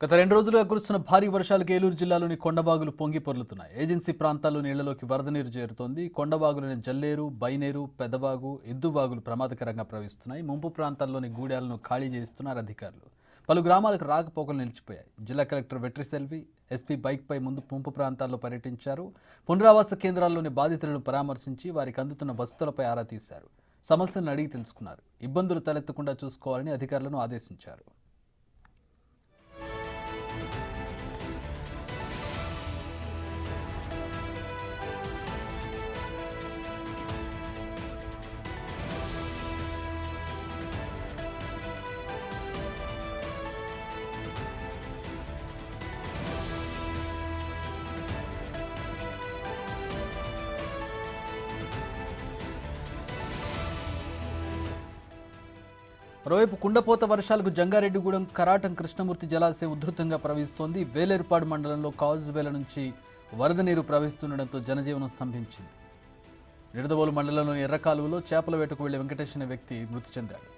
గత 2 రోజులుగా కురుస్తున్న భారీ వర్షాలకు ఏలూరు జిల్లాలోని కొండబాగులు పొంగి పొర్లుతున్నాయి. ఏజెన్సీ ప్రాంతాల్లో నీళ్లలోకి వరద నీరు చేరుతోంది. కొండబాగులోని జల్లేరు, బైనేరు, పెద్దబాగు, ఎద్దుబాగులు ప్రమాదకరంగా ప్రవహిస్తున్నాయి. ముంపు ప్రాంతాల్లోని గూడాలను ఖాళీ చేస్తున్నారు అధికారులు. పలు గ్రామాలకు రాకపోకలు నిలిచిపోయాయి. జిల్లా కలెక్టర్ వెట్రిసెల్వి, ఎస్పీ బైక్పై ముంపు ప్రాంతాల్లో పర్యటించారు. పునరావాస కేంద్రాల్లోని బాధితులను పరామర్శించి వారికి అందుతున్న వసతులపై ఆరా తీశారు. సమస్యలను అడిగి తెలుసుకున్నారు. ఇబ్బందులు తలెత్తకుండా చూసుకోవాలని అధికారులను ఆదేశించారు. మరోవైపు కుండపోత వర్షాలకు జంగారెడ్డిగూడెం కరాటం కృష్ణమూర్తి జలాశయం ఉధృతంగా ప్రవహిస్తోంది. వేలేరుపాడు మండలంలో కాజువేల నుంచి వరద నీరు ప్రవహిస్తుండటంతో జనజీవనం స్తంభించింది. నిడదవోలు మండలంలోని ఎర్రకాలువలో చేపల వేటకు వెళ్లే వెంకటేష్ అనే వ్యక్తి మృతి చెందాడు.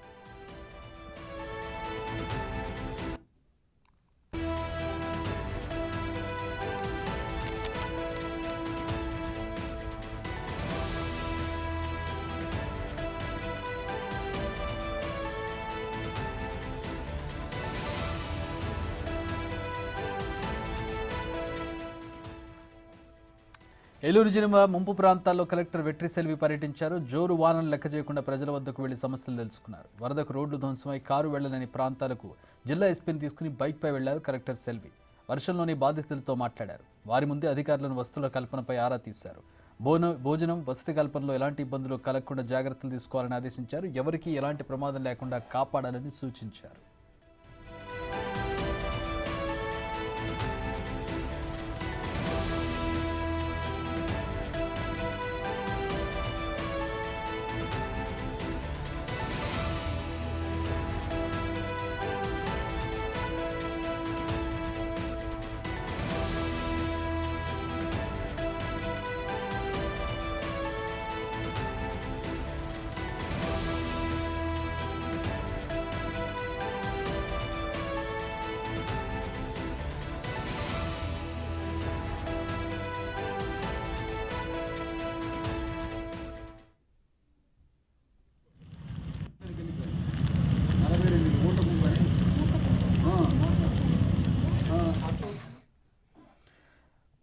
ఏలూరు జిల్లా ముంపు ప్రాంతాల్లో కలెక్టర్ వెట్రిసెల్వి పర్యటించారు. జోరు వానలు లెక్క చేయకుండా ప్రజల వద్దకు వెళ్లి సమస్యలు తెలుసుకున్నారు. వరదకు రోడ్లు ధ్వంసమై కారు వెళ్లలేని ప్రాంతాలకు జిల్లా ఎస్పీని తీసుకుని బైక్పై వెళ్లారు కలెక్టర్ సెల్వి. వర్షంలోని బాధితులతో మాట్లాడారు. వారి ముందే అధికారులను వస్తువుల కల్పనపై ఆరా తీశారు. భోజనం, వసతి కల్పనలో ఎలాంటి ఇబ్బందులు కలగకుండా జాగ్రత్తలు తీసుకోవాలని ఆదేశించారు. ఎవరికీ ఎలాంటి ప్రమాదం లేకుండా కాపాడాలని సూచించారు.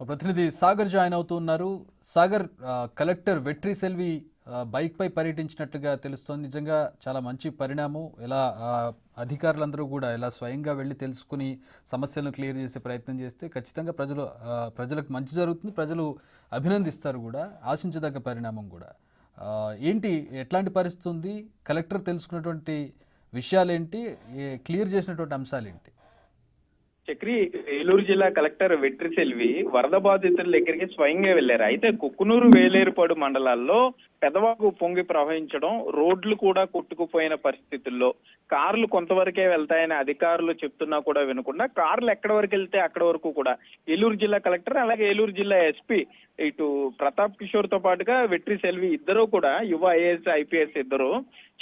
ప్రతినిధి సాగర్ జాయిన్ అవుతున్నారు. సాగర్, కలెక్టర్ వెట్రిసెల్వి బైక్పై పర్యటించినట్లుగా తెలుస్తోంది. నిజంగా చాలా మంచి పరిణామం. ఇలా అధికారులందరూ కూడా ఇలా స్వయంగా వెళ్ళి తెలుసుకుని సమస్యలను క్లియర్ చేసే ప్రయత్నం చేస్తే ఖచ్చితంగా ప్రజలకు మంచి జరుగుతుంది. ప్రజలు అభినందిస్తారు కూడా. ఆశించదగ్గ పరిణామం కూడా. ఏంటి, ఎట్లాంటి పరిస్థితి ఉంది? కలెక్టర్ తెలుసుకున్నటువంటి విషయాలేంటి? క్లియర్ చేసినటువంటి అంశాలేంటి? చక్రి, ఏలూరు జిల్లా కలెక్టర్ వెట్రిసెల్వి వరద బాధితుల దగ్గరికి స్వయంగా వెళ్లారు. అయితే కుక్కునూరు, వేలేరుపాడు మండలాల్లో పెదవాగు పొంగి ప్రవహించడం, రోడ్లు కూడా కొట్టుకుపోయిన పరిస్థితుల్లో కార్లు కొంతవరకే వెళ్తాయని అధికారులు చెప్తున్నా కూడా వినకుండా కార్లు ఎక్కడి వరకు వెళ్తే అక్కడి వరకు కూడా ఏలూరు జిల్లా కలెక్టర్ అలాగే ఏలూరు జిల్లా ఎస్పీ ఇటు ప్రతాప్ కిషోర్ తో పాటుగా వెట్రిసెల్వి ఇద్దరు కూడా యువ ఐఏఎస్, ఐపీఎస్ ఇద్దరు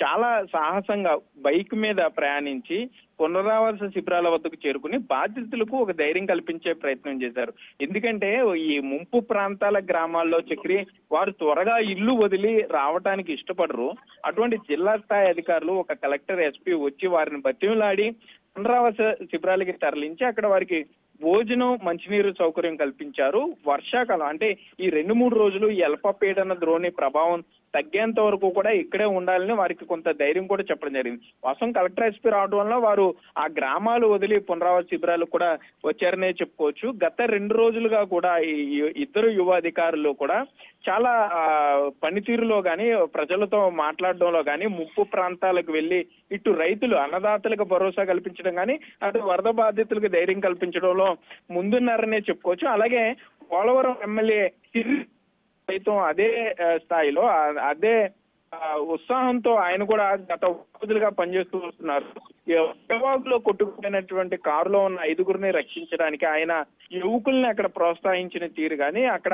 చాలా సాహసంగా బైక్ మీద ప్రయాణించి పునరావాస శిబిరాల వద్దకు చేరుకుని బాధితులకు ఒక ధైర్యం కల్పించే ప్రయత్నం చేశారు. ఎందుకంటే ఈ ముంపు ప్రాంతాల గ్రామాల్లో చక్రి వారు త్వరగా ఇల్లు వదిలి రావటానికి ఇష్టపడరు. అటువంటి జిల్లా స్థాయి అధికారులు, ఒక కలెక్టర్, ఎస్పీ వచ్చి వారిని బతిమలాడి పునరావాస శిబిరాలకి తరలించి అక్కడ వారికి భోజనం, మంచినీరు సౌకర్యం కల్పించారు. వర్షాకాలం అంటే ఈ 2-3 రోజులు ఈ అల్పపీడన ద్రోణి ప్రభావం తగ్గేంత వరకు కూడా ఇక్కడే ఉండాలని వారికి కొంత ధైర్యం కూడా చెప్పడం జరిగింది. వాస్తవం కలెక్టర్, ఎస్పీ రావడం వల్ల వారు ఆ గ్రామాలు వదిలి పునరావాస శిబిరాలకు కూడా వచ్చారనే చెప్పుకోవచ్చు. గత 2 రోజులుగా కూడా ఈ ఇద్దరు యువ అధికారులు కూడా చాలా పనితీరులో కానీ, ప్రజలతో మాట్లాడడంలో కానీ, ముప్పు ప్రాంతాలకు వెళ్లి ఇటు రైతులు, అన్నదాతలకు భరోసా కల్పించడం కానీ, అటు వరద బాధితులకు ధైర్యం కల్పించడంలో ముందున్నారనే చెప్పుకోవచ్చు. అలాగే పోలవరం ఎమ్మెల్యే సైతం అదే స్థాయిలో, అదే ఉత్సాహంతో ఆయన కూడా గత రోజులుగా పనిచేస్తూ వస్తున్నారు. పెదవాగులో కొట్టుకుపోయినటువంటి కారులో ఉన్న 5గురిని రక్షించడానికి ఆయన యువకుల్ని అక్కడ ప్రోత్సహించిన తీరు కానీ, అక్కడ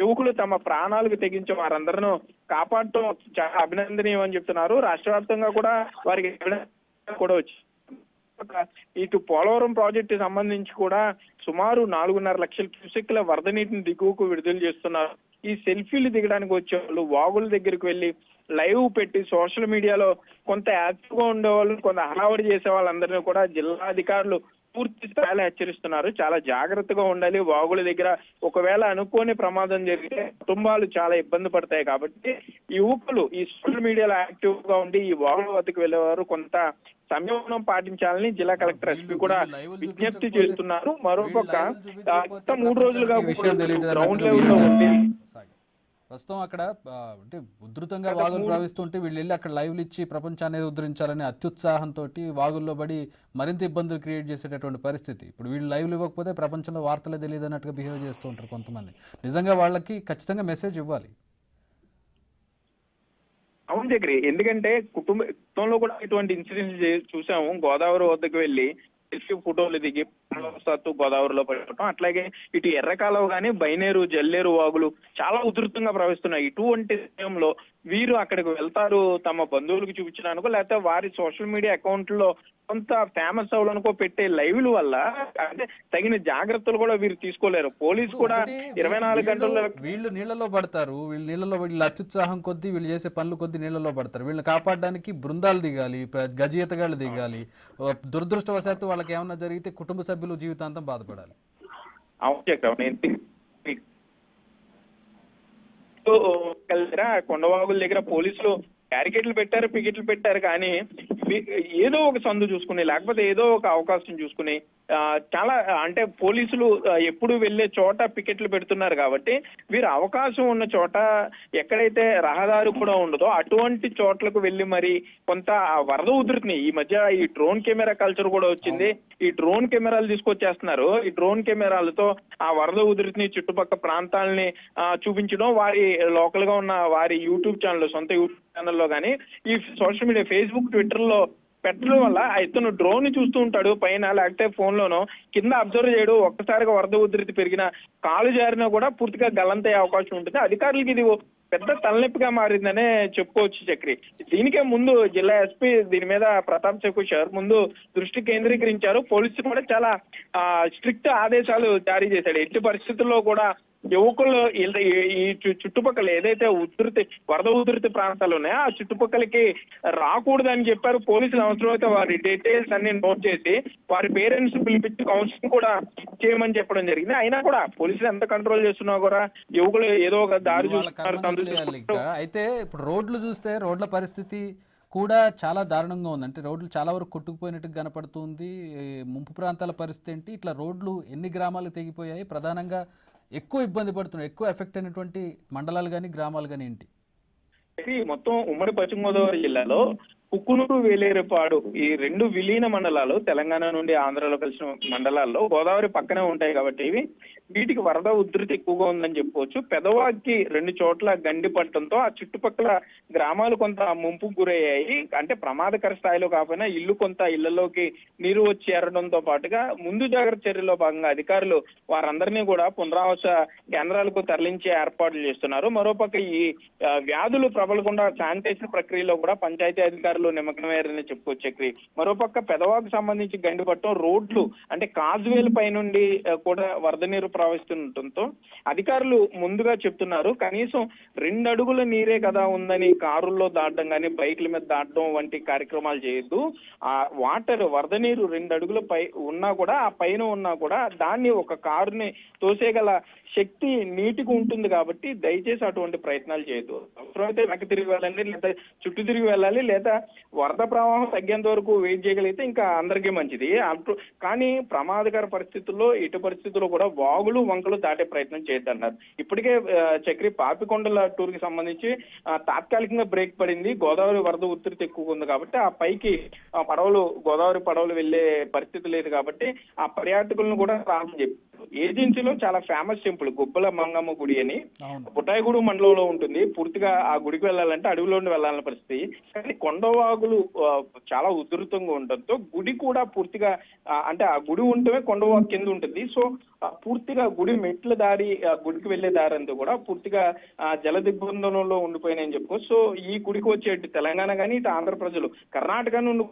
యువకులు తమ ప్రాణాలకు తెగించి వారందరినూ కాపాడటం చాలా అభినందనీయం అని చెప్తున్నారు. రాష్ట్ర వ్యాప్తంగా కూడా వారికి కూడా వచ్చి మరోపక్క ఇటు పోలవరం ప్రాజెక్టు సంబంధించి కూడా సుమారు 4.5 లక్షల క్యూసెక్ల వరద నీటిని దిగువకు విడుదల చేస్తున్నారు. ఈ సెల్ఫీలు దిగడానికి వచ్చే వాళ్ళు వాగుల దగ్గరికి వెళ్ళి లైవ్ పెట్టి సోషల్ మీడియాలో కొంత యాక్టివ్ గా ఉండేవాళ్ళు, కొంత హడావుడి చేసే వాళ్ళందరినీ కూడా జిల్లా అధికారులు పూర్తి స్థాయిలో హెచ్చరిస్తున్నారు. చాలా జాగ్రత్తగా ఉండాలి. వాగుల దగ్గర ఒకవేళ అనుకోని ప్రమాదం జరిగితే కుటుంబాలు చాలా ఇబ్బంది పడతాయి. కాబట్టి యువకులు ఈ సోషల్ మీడియాలో యాక్టివ్ గా ఉండి ఈ వాగుల వద్దకు వెళ్ళేవారు కొంత సంయమనం పాటించాలని జిల్లా కలెక్టర్ ఎస్పీ కూడా విజ్ఞప్తి చేస్తున్నారు. మరోపక్క 3 రోజులుగా గ్రౌండ్ లెవెల్ లో ఉంది. ప్రస్తుతం అక్కడ అంటే ఉధృతంగా వాగులు ప్రవహిస్తుంటే వీళ్ళు వెళ్ళి అక్కడ లైవ్లు ఇచ్చి ప్రపంచాన్ని ఉద్ధరించాలని అత్యుత్సాహంతో వాగుల్లో పడి మరింత ఇబ్బందులు క్రియేట్ చేసేటటువంటి పరిస్థితి. ఇప్పుడు వీళ్ళు లైవ్లు ఇవ్వకపోతే ప్రపంచంలో వార్తలే తెలియదు అన్నట్టుగా బిహేవ్ చేస్తూ ఉంటారు కొంతమంది. నిజంగా వాళ్ళకి ఖచ్చితంగా మెసేజ్ ఇవ్వాలి. అవును దగ్గర, ఎందుకంటే కుటుంబంలో కూడా ఇటువంటి ఇన్సిడెంట్స్ చూసాము. గోదావరి వద్దకు వెళ్ళి సెల్ఫీ ఫోటోలు దిగి గోదావరిలో పడటం, అట్లాగే ఇటు ఎర్రకాలువ కానీ బైనేరు జల్లేరు వాగులు చాలా ఉధృతంగా ప్రవహిస్తున్నాయి. ఇటువంటి సమయంలో వీరు అక్కడికి వెళ్తారు తమ బంధువులకు చూపించడానికో లేకపోతే వారి సోషల్ మీడియా అకౌంట్లో కొంత ఫేమస్ అవ్వడానికో పెట్టే లైవ్ల వల్ల అంటే తగిన జాగ్రత్తలు కూడా వీరు తీసుకోలేరు. పోలీసు కూడా 24 గంటల్లో వీళ్ళు నీళ్లలో పడతారు. వీళ్ళు అత్యుత్సాహం కొద్దీ వీళ్ళు చేసే పనులు కొద్దీ నీళ్లలో పడతారు. వీళ్ళని కాపాడడానికి బృందాలు దిగాలి, గజ ఈతగాళ్ళు దిగాలి. దురదృష్టవశాత్తు వాళ్ళకి ఏమన్నా జరిగితే కుటుంబ సభ్యులు జీవితాంతం బాధపడాలి. కొండవాగుల దగ్గర పోలీసులు బ్యారికేడ్లు పెట్టారు, పికెట్లు పెట్టారు, కానీ ఏదో ఒక సందు చూసుకుని లేకపోతే ఏదో ఒక అవకాశం చూసుకుని చాలా అంటే పోలీసులు ఎప్పుడు వెళ్లే చోట పికెట్లు పెడుతున్నారు. కాబట్టి వీరు అవకాశం ఉన్న చోట ఎక్కడైతే రహదారి కూడా ఉండదో అటువంటి చోట్లకు వెళ్ళి మరి కొంత వరద ఉధృతిని ఈ మధ్య ఈ డ్రోన్ కెమెరా కల్చర్ కూడా వచ్చింది. ఈ డ్రోన్ కెమెరాలు తీసుకొచ్చేస్తున్నారు. ఈ డ్రోన్ కెమెరాలతో ఆ వరద ఉధృతిని చుట్టుపక్కల ప్రాంతాలని చూపించడం, వారి లోకల్ గా ఉన్న వారి యూట్యూబ్ ఛానల్ సొంత యూట్యూబ్ ఛానల్లో కానీ ఈ సోషల్ మీడియా ఫేస్బుక్ ట్విట్టర్లో పెట్టడం వల్ల ఇతను డ్రోన్ చూస్తూ ఉంటాడు పైన, లేకపోతే ఫోన్ లోనో కింద అబ్జర్వ్ చేయడు. ఒక్కసారిగా వరద ఉధృతి పెరిగిన కాలు జారినా కూడా పూర్తిగా గల్లంతయ్యే అవకాశం ఉంటుంది. అధికారులకి ఇది పెద్ద తలనొప్పిగా మారిందనే చెప్పుకోవచ్చు చక్రి. దీనికే ముందు జిల్లా ఎస్పీ దీని మీద ప్రతాప్ చకుషర్ ముందు దృష్టి కేంద్రీకరించారు. పోలీసులు కూడా చాలా స్ట్రిక్ట్ ఆదేశాలు జారీ చేశాడు. ఎట్టి పరిస్థితుల్లో కూడా యువకులు ఈ చుట్టుపక్కల ఏదైతే వరద ఉధృతి ప్రాంతాలు ఉన్నాయో ఆ చుట్టుపక్కలకి రాకూడదని చెప్పారు. పోలీసులు అవసరమైతే వారి డీటెయిల్స్ అన్ని నోట్ చేసి వారి పేరెంట్స్ పిలిపించి కౌన్సిలింగ్ కూడా చేయమని చెప్పడం జరిగింది. అయినా కూడా పోలీసులు ఎంత కంట్రోల్ చేస్తున్నా కూడా యువకులు ఏదో ఒక దారి చూస్తున్నారు. అయితే ఇప్పుడు రోడ్లు చూస్తే రోడ్ల పరిస్థితి కూడా చాలా దారుణంగా ఉంది. అంటే రోడ్లు చాలా వరకు కొట్టుకుపోయినట్టు కనపడుతుంది. ముంపు ప్రాంతాల పరిస్థితి ఏంటి? ఇట్లా రోడ్లు ఎన్ని గ్రామాలు తెగిపోయాయి? ప్రధానంగా ఎక్కువ ఇబ్బంది పడుతున్నాయి, ఎక్కువ ఎఫెక్ట్ అయినటువంటి మండలాలు కానీ గ్రామాలు కానీ ఏంటి? మొత్తం ఉమ్మడి పశ్చిమ గోదావరి జిల్లాలో కుక్కునూరు, వేలేరుపాడు ఈ 2 విలీన మండలాలు తెలంగాణ నుండి ఆంధ్రలో కలిసిన మండలాల్లో గోదావరి పక్కనే ఉంటాయి. కాబట్టి వీటికి వరద ఉధృతి ఎక్కువగా ఉందని చెప్పుకోవచ్చు. పెదవాకి 2 చోట్ల గండి పట్టడంతో ఆ చుట్టుపక్కల గ్రామాలు కొంత ముంపుకు గురయ్యాయి. అంటే ప్రమాదకర స్థాయిలో కాకపోయినా ఇళ్లలోకి నీరు వచ్చి చేరడంతో పాటుగా ముందు జాగ్రత్త చర్యల్లో భాగంగా అధికారులు వారందరినీ కూడా పునరావాస కేంద్రాలకు తరలించే ఏర్పాట్లు చేస్తున్నారు. మరోపక్క ఈ వ్యాధులు ప్రబలకుండా శానిటైజేషన్ ప్రక్రియలో కూడా పంచాయతీ అధికారులు నిమగ్నమయ్యారని చెప్పుకోవచ్చు చక్రి. మరోపక్క పెదవాకు సంబంధించి గండిపట్టం రోడ్లు అంటే కాజ్వేల్ పై నుండి కూడా వరద నీరు ప్రవహిస్తుండటంతో అధికారులు ముందుగా చెప్తున్నారు కనీసం 2 అడుగుల నీరే కదా ఉందని కారుల్లో దాటడం కానీ బైకుల మీద దాటడం వంటి కార్యక్రమాలు చేయొద్దు. ఆ వరద నీరు 2 అడుగుల పై ఉన్నా కూడా ఆ పైన ఉన్నా కూడా దాన్ని ఒక కారుని తోసేగల శక్తి నీటికి ఉంటుంది. కాబట్టి దయచేసి అటువంటి ప్రయత్నాలు చేయొద్దు. అవసరమైతే వెనక్కి తిరిగి వెళ్ళండి, లేదా చుట్టూ తిరిగి వెళ్ళాలి, లేదా వరద ప్రవాహం తగ్గేంత వరకు వెయిట్ చేయగలిగితే ఇంకా అందరికీ మంచిది. కానీ ప్రమాదకర పరిస్థితుల్లో ఎటు పరిస్థితుల్లో కూడా వాగులు వంకలు దాటే ప్రయత్నం చేయొద్దన్నారు. ఇప్పటికే చక్రి పాపికొండల టూర్ కి సంబంధించి తాత్కాలికంగా బ్రేక్ పడింది. గోదావరి వరద ఉధృతి ఎక్కువగా ఉంది కాబట్టి ఆ పైకి గోదావరి పడవలు వెళ్లే పరిస్థితి లేదు. కాబట్టి ఆ పర్యాటకులను కూడా రావాలని చెప్పారు. ఏజెన్సీలో చాలా ఫేమస్ టెంపుల్ గుబ్బల మంగమ్మ గుడి అని పుటాయిగూడు మండలంలో ఉంటుంది. పూర్తిగా ఆ గుడికి వెళ్ళాలంటే అడవిలోకి వెళ్ళాలన్న పరిస్థితి. కానీ కొండవాగులు చాలా ఉధృతంగా ఉండడంతో గుడి కూడా పూర్తిగా అంటే ఆ గుడి ఉంటమే కొండవాగు కింద ఉంటుంది. సో పూర్తిగా గుడి మెట్ల దారి గుడికి వెళ్లే దారి అంతా కూడా పూర్తిగా జల దిగ్బంధనంలో ఉండిపోయినాయని చెప్పుకో. సో ఈ గుడికి వచ్చే తెలంగాణ కానీ ఇటు ఆంధ్ర ప్రజలు కర్ణాటక నుండి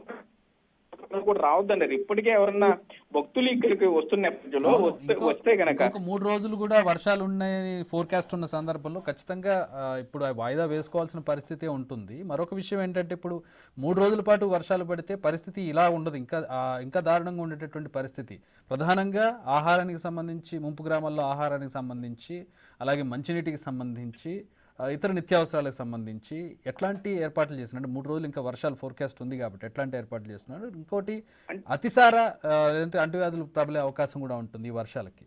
ఎవరు కూడా రావద్దన్నారు. ఇప్పటికే ఎవరన్నా భక్తులు ఇక్కడికి వస్తున్న నేపథ్యంలో వస్తే గనక ఇంకొక 3 రోజులు కూడా వర్షాలు ఉన్నాయని ఫోర్కాస్ట్ ఉన్న సందర్భంలో ఖచ్చితంగా ఇప్పుడు ఆ వాయిదా వేసుకోవాల్సిన పరిస్థితి ఉంటుంది. మరొక విషయం ఏంటంటే ఇప్పుడు 3 రోజుల పాటు వర్షాలు పడితే పరిస్థితి ఇలా ఉండదు, ఇంకా దారుణంగా ఉండేటటువంటి పరిస్థితి. ప్రధానంగా ఆహారానికి సంబంధించి, ముంపు గ్రామాల్లో ఆహారానికి సంబంధించి, అలాగే మంచినీటికి సంబంధించి, ఇతర నిత్యావసరాలకు సంబంధించి ఎట్లాంటి ఏర్పాట్లు చేస్తున్నారు? 3 రోజులు ఇంకా వర్షాలు ఫోర్కాస్ట్ ఉంది కాబట్టి ఎట్లాంటి ఏర్పాట్లు చేస్తున్నారు? ఇంకోటి అతిసార లేదంటే అంటువ్యాధులు ప్రబలే అవకాశం కూడా ఉంటుంది ఈ వర్షాలకి.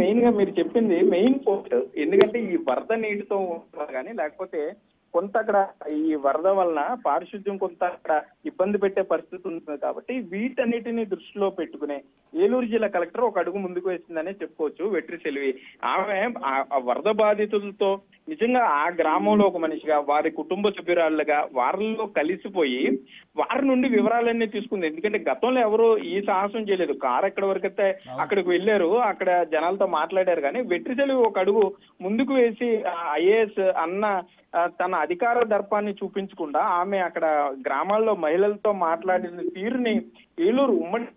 మెయిన్ గా మీరు చెప్పింది మెయిన్ పాయింట్. ఎందుకంటే ఈ వరద నీటితో కానీ లేకపోతే కొంత అక్కడ ఈ వరద వలన పారిశుద్ధ్యం కొంత అక్కడ ఇబ్బంది పెట్టే పరిస్థితి ఉంటుంది కాబట్టి వీటన్నిటిని దృష్టిలో పెట్టుకునే ఏలూరు జిల్లా కలెక్టర్ ఒక అడుగు ముందుకు వేసిందనే చెప్పుకోవచ్చు. వెట్రి సెల్వి ఆమె ఆ వరద బాధితులతో నిజంగా ఆ గ్రామంలో ఒక మనిషిగా, వారి కుటుంబ సభ్యురాళ్ళుగా వారిలో కలిసిపోయి వారి నుండి వివరాలన్నీ తీసుకుంది. ఎందుకంటే గతంలో ఎవరు ఈ సాహసం చేయలేదు. కారు ఎక్కడి వరకైతే అక్కడికి వెళ్ళారు, అక్కడ జనాలతో మాట్లాడారు. కానీ వెట్రి సెల్వి ఒక అడుగు ముందుకు వేసి ఐఏఎస్ అన్న తన అధికార దర్పాన్ని చూపించకుండా ఆమె అక్కడ గ్రామాల్లో మహిళలతో మాట్లాడిన తీరుని ఏలూరు ఉమ్మడి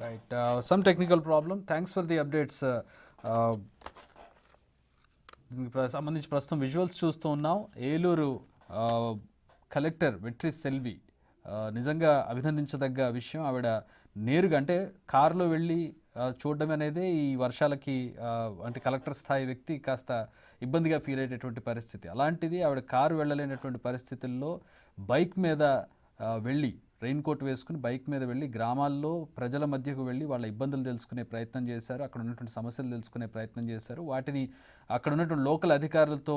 right, some technical problem. Thanks for the updates. సంబంధించి ప్రస్తుతం విజువల్స్ చూస్తూ ఉన్నాం. ఏలూరు కలెక్టర్ వెట్రి సెల్వి నిజంగా అభినందించదగ్గ విషయం. ఆవిడ నేరుగా అంటే కారులో వెళ్ళి చూడడం అనేది ఈ వర్షాలకి అంటే కలెక్టర్ స్థాయి వ్యక్తి కాస్త ఇబ్బందిగా ఫీల్ అయ్యేటటువంటి పరిస్థితి. అలాంటిది ఆవిడ కారు వెళ్ళలేనటువంటి పరిస్థితుల్లో బైక్ మీద వెళ్ళి, రెయిన్ కోట్ వేసుకుని బైక్ మీద వెళ్ళి గ్రామాల్లో ప్రజల మధ్యకు వెళ్ళి వాళ్ళ ఇబ్బందులు తెలుసుకునే ప్రయత్నం చేశారు. అక్కడ ఉన్నటువంటి సమస్యలు తెలుసుకునే ప్రయత్నం చేశారు. వాటిని అక్కడ ఉన్నటువంటి లోకల్ అధికారులతో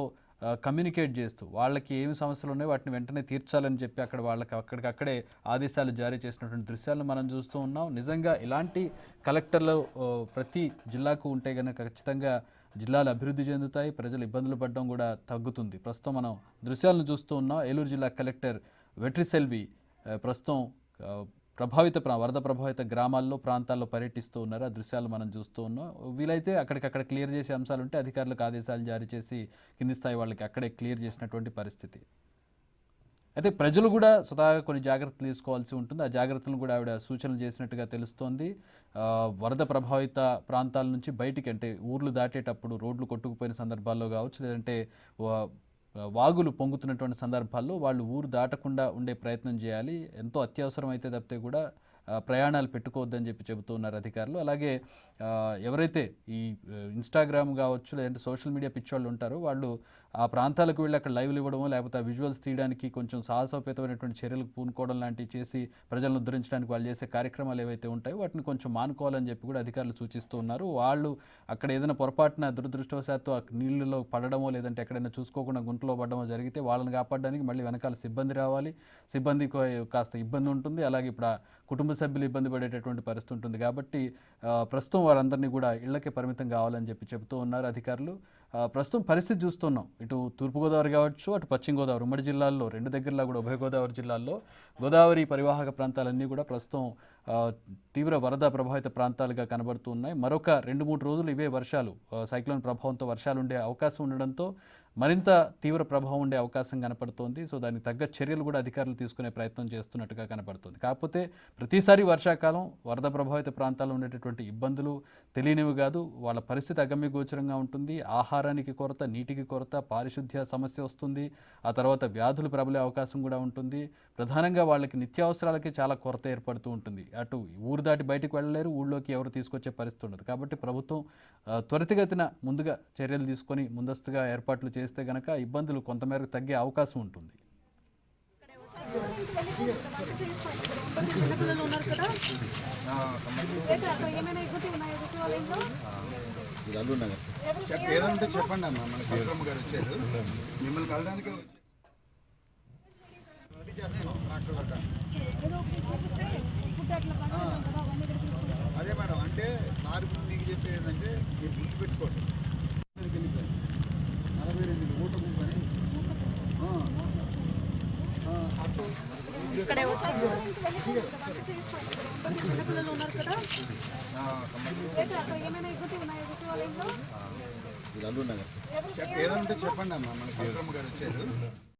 కమ్యూనికేట్ చేస్తూ వాళ్ళకి ఏమి సమస్యలు ఉన్నాయో వాటిని వెంటనే తీర్చాలని చెప్పి వాళ్ళకి అక్కడికక్కడే ఆదేశాలు జారీ చేసినటువంటి దృశ్యాలను మనం చూస్తూ ఉన్నాం. నిజంగా ఇలాంటి కలెక్టర్లు ప్రతి జిల్లాకు ఉంటే కనుక ఖచ్చితంగా జిల్లాలు అభివృద్ధి చెందుతాయి, ప్రజలు ఇబ్బందులు పడడం కూడా తగ్గుతుంది. ప్రస్తుతం మనం దృశ్యాలను చూస్తూ ఉన్నాం. ఏలూరు జిల్లా కలెక్టర్ వెట్రి సెల్వి ప్రస్తుతం వరద ప్రభావిత గ్రామాల్లో, ప్రాంతాల్లో పర్యటిస్తూ ఉన్నారు. ఆ దృశ్యాలు మనం చూస్తూ ఉన్నాం. వీలైతే అక్కడికక్కడ క్లియర్ చేసే అంశాలు ఉంటే అధికారులకు ఆదేశాలు జారీ చేసి కింది స్థాయి వాళ్ళకి అక్కడే క్లియర్ చేసినటువంటి పరిస్థితి. అయితే ప్రజలు కూడా స్వతహాగా కొన్ని జాగ్రత్తలు తీసుకోవాల్సి ఉంటుంది. ఆ జాగ్రత్తలను కూడా ఆవిడ సూచనలు చేసినట్టుగా తెలుస్తోంది. వరద ప్రభావిత ప్రాంతాల నుంచి బయటికి, అంటే ఊర్లు దాటేటప్పుడు రోడ్లు కొట్టుకుపోయిన సందర్భాల్లో కావచ్చు, లేదంటే వాగులు పొంగుతున్నటువంటి సందర్భాల్లో వాళ్ళు ఊరు దాటకుండా ఉండే ప్రయత్నం చేయాలి. ఎంతో అత్యవసరం అయితే తప్పితే కూడా ప్రయాణాలు పెట్టుకోవద్దని చెప్పి చెబుతూ ఉన్నారు అధికారులు. అలాగే ఎవరైతే ఈ ఇన్స్టాగ్రామ్ కావచ్చు, లేదంటే సోషల్ మీడియా పిచ్చోళ్ళు ఉంటారో వాళ్ళు ఆ ప్రాంతాలకు వెళ్ళి అక్కడ లైవ్లు ఇవ్వడమో, లేకపోతే ఆ విజువల్స్ తీయడానికి కొంచెం సాహసోపేతమైనటువంటి చర్యలకు పూనుకోవడం లాంటివి చేసి ప్రజలను ఉద్ధరించడానికి వాళ్ళు చేసే కార్యక్రమాలు ఏవైతే ఉంటాయో వాటిని కొంచెం మానుకోవాలని చెప్పి కూడా అధికారులు సూచిస్తూ ఉన్నారు. వాళ్ళు అక్కడ ఏదైనా పొరపాటున దురదృష్టవశాత్తు ఆ నీళ్ళలో పడడమో, లేదంటే ఎక్కడైనా చూసుకోకుండా గుంటలో పడడమో జరిగితే వాళ్ళని కాపాడడానికి మళ్ళీ వెనకాల సిబ్బంది రావాలి. సిబ్బంది కాస్త ఇబ్బంది ఉంటుంది. అలాగే ఇప్పుడు ఆ కుటుంబ సభ్యులు ఇబ్బంది పడేటటువంటి పరిస్థితి ఉంటుంది. కాబట్టి ప్రస్తుతం వారందరినీ కూడా ఇళ్లకే పరిమితం కావాలని చెప్పి చెబుతూ ఉన్నారు అధికారులు. ప్రస్తుతం పరిస్థితి చూస్తున్నాం. ఇటు తూర్పుగోదావరి కావచ్చు, అటు పశ్చిమ గోదావరి ఉమ్మడి జిల్లాల్లో, రెండు దగ్గరలో కూడా ఉభయ గోదావరి జిల్లాల్లో గోదావరి పరివాహక ప్రాంతాలన్నీ కూడా ప్రస్తుతం తీవ్ర వరద ప్రభావిత ప్రాంతాలుగా కనబడుతూ ఉన్నాయి. మరొక 2-3 రోజులు ఇవే వర్షాలు, సైక్లోన్ ప్రభావంతో వర్షాలు ఉండే అవకాశం ఉండడంతో మరింత తీవ్ర ప్రభావం ఉండే అవకాశం కనపడుతోంది. సో దానికి తగ్గ చర్యలు కూడా అధికారులు తీసుకునే ప్రయత్నం చేస్తున్నట్టుగా కనపడుతుంది. కాకపోతే ప్రతిసారి వర్షాకాలం వరద ప్రభావిత ప్రాంతాల్లో ఉండేటటువంటి ఇబ్బందులు తెలియనివి కాదు. వాళ్ళ పరిస్థితి అగమ్యగోచరంగా ఉంటుంది. ఆహారానికి కొరత, నీటికి కొరత, పారిశుద్ధ్య సమస్య వస్తుంది. ఆ తర్వాత వ్యాధులు ప్రబలే అవకాశం కూడా ఉంటుంది. ప్రధానంగా వాళ్ళకి నిత్యావసరాలకి చాలా కొరత ఏర్పడుతూ ఉంటుంది. అటు ఊరు దాటి బయటకు వెళ్ళలేరు, ఊళ్ళోకి ఎవరు తీసుకొచ్చే పరిస్థితి ఉండదు. కాబట్టి ప్రభుత్వం త్వరితగతిన ముందుగా చర్యలు తీసుకొని ముందస్తుగా ఏర్పాట్లు చేస్తే గనక ఇబ్బందులు కొంతమేరకు తగ్గే అవకాశం ఉంటుంది. ఏదంటే చెప్పండి అమ్మా, మన కలెక్టర్ గారు వచ్చారు, మిమ్మల్ని కలడానికి అదే మేడం. అంటే సార్ మీకు చెప్పేది ఏంటంటే మీరు గుర్తుపెట్టుకోండి, 42 ఊట గుంపని చిన్నపిల్లలు ఉన్నారు కదా, ఏమైనా ఇబ్బంది ఉన్నాయా? వీళ్ళందరూ ఏదంటే చెప్పండి అమ్మా, మన కలెక్టర్ గారు వచ్చారు.